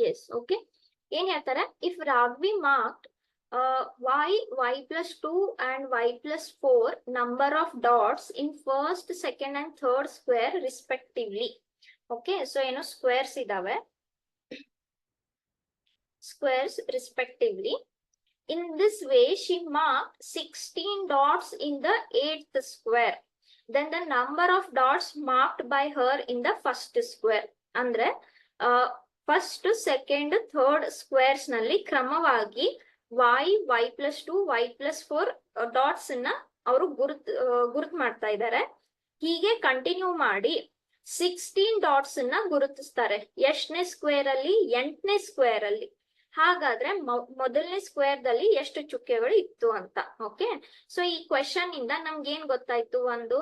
Yes, okay. ಏನ್ ಹೇಳ್ತಾರೆ, if Raghavi marked y plus 2 and y plus 4 number of dots in first, second and third square respectively. Okay, so ಏನು squares ಇದಾವೆ, squares respectively. In this way, she marked 16 dots in the 8th square. Then the number of dots marked by her in the first square. ಅಂದ್ರೆ first, second, third squares ನಲ್ಲಿ ಕ್ರಮವಾಗಿ y plus 2, y plus 4 dots ನ ಅವರು ಗುರುತು ಮಾಡ್ತಾ ಇದ್ದಾರೆ. ಹೀಗೆ continue ಮಾಡಿ 16 ಡಾಟ್ಸ್ ನ ಗುರುತಿಸ್ತಾರೆ. ಎಷ್ಟನೇ ಸ್ಕ್ವೇರ್ ಅಲ್ಲಿ? 8ನೇ ಸ್ಕ್ವೇರ್ ಅಲ್ಲಿ. ಹಾಗಾದ್ರೆ ಮೊದಲನೇ ಸ್ಕ್ವೇರ್ ದಲ್ಲಿ ಎಷ್ಟು ಚುಕ್ಕೆಗಳು ಇತ್ತು ಅಂತ. ಓಕೆ, ಸೊ ಈ ಕ್ವೆಶನ್ ಇಂದ ನಮ್ಗೆ ಏನ್ ಗೊತ್ತಾಯ್ತು? ಒಂದು,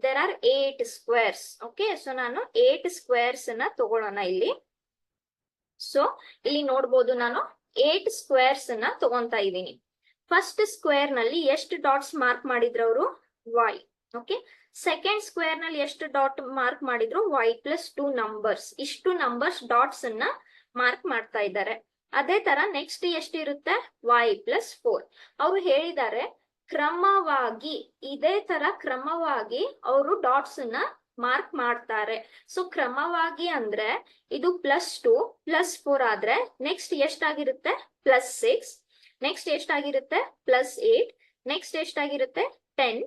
there are 8 squares. Okay, so ನಾನು 8 ಸ್ಕ್ವೇರ್ಸ್ ನ ತಗೊಳ್ಳೋಣ ಇಲ್ಲಿ. ಸೊ ಇಲ್ಲಿ ನೋಡ್ಬೋದು, ನಾನು 8 ಸ್ಕ್ವೇರ್ಸ್ ನ ತಗೊಂತಾ ಇದ್ದೀನಿ. ಫಸ್ಟ್ ಸ್ಕ್ವೇರ್ ನಲ್ಲಿ ಎಷ್ಟು ಡಾಟ್ಸ್ ಮಾರ್ಕ್ ಮಾಡಿದ್ರು ಅವರು? y. ಓಕೆ, ಸೆಕೆಂಡ್ ಸ್ಕ್ವೇರ್ ನಲ್ಲಿ ಎಷ್ಟು ಡಾಟ್ ಮಾರ್ಕ್ ಮಾಡಿದ್ರು? y plus 2 numbers. ಇಷ್ಟು ನಂಬರ್ಸ್ ಡಾಟ್ಸ್ ಅನ್ನ ಮಾರ್ಕ್ ಮಾಡ್ತಾ ಇದ್ದಾರೆ. ಅದೇ ತರ ನೆಕ್ಸ್ಟ್ ಎಷ್ಟಿರುತ್ತೆ? y plus 4. ಅವ್ರು ಹೇಳಿದ್ದಾರೆ ಕ್ರಮವಾಗಿ, ಇದೇ ತರ ಕ್ರಮವಾಗಿ ಅವರು ಡಾಟ್ಸ್ ನ ಮಾರ್ಕ್ ಮಾಡ್ತಾರೆ. ಸೊ ಕ್ರಮವಾಗಿ ಅಂದ್ರೆ ಇದು +2 +4 ಆದ್ರೆ ನೆಕ್ಸ್ಟ್ ಎಷ್ಟಾಗಿರುತ್ತೆ? +6. ನೆಕ್ಸ್ಟ್ ಎಷ್ಟಾಗಿರುತ್ತೆ? +8. ನೆಕ್ಸ್ಟ್ ಎಷ್ಟಾಗಿರುತ್ತೆ? 10.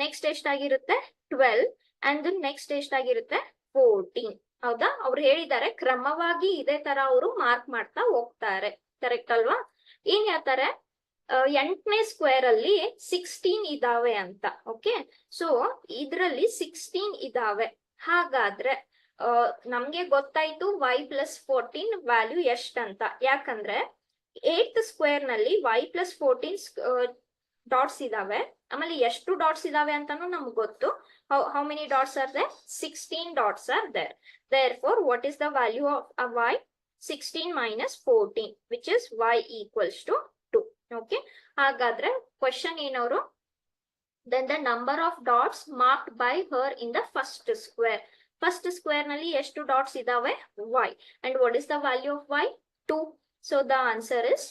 ನೆಕ್ಸ್ಟ್ ಎಷ್ಟಾಗಿರುತ್ತೆ? 12. ಅಂಡ್ ನೆಕ್ಸ್ಟ್ ಎಷ್ಟಾಗಿರುತ್ತೆ? 14. ಹೌದಾ? ಅವ್ರು ಹೇಳಿದ್ದಾರೆ ಕ್ರಮವಾಗಿ ಇದೇ ತರ ಅವರು ಮಾರ್ಕ್ ಮಾಡ್ತಾ ಹೋಗ್ತಾರೆ. ಕರೆಕ್ಟ್ ಅಲ್ವಾ? ಏನ್ ಹೇಳ್ತಾರೆ, 8ನೇ ಸ್ಕ್ವೇರ್ ಅಲ್ಲಿ 16 ಇದಾವೆ ಅಂತ. ಓಕೆ, ಸೊ ಇದ್ರಲ್ಲಿ 16 ಇದಾವೆ. ಹಾಗಾದ್ರೆ ನಮ್ಗೆ ಗೊತ್ತಾಯ್ತು y plus 14 ವ್ಯಾಲ್ಯೂ ಎಷ್ಟಂತ. ಯಾಕಂದ್ರೆ 8th ಸ್ಕ್ವೇರ್ ನಲ್ಲಿ y plus 14 ಡಾಟ್ಸ್ ಇದಾವೆ. ಆಮೇಲೆ ಎಷ್ಟು ಡಾಟ್ಸ್ ಇದಾವೆ ಅಂತಾನು ನಮ್ಗೆ ಗೊತ್ತು. how many dots are there? 16 dots are there. Therefore, what is the value of y? 16 minus 14, which is y equals to 2. Okay, ಹಾಗಾದ್ರೆ question ಏನವರು? then the number of dots marked by her in the first square. First square ನಲ್ಲಿ ಎಷ್ಟು dots ಇದಾವೆ? y. and what is the value of y? 2. so the answer is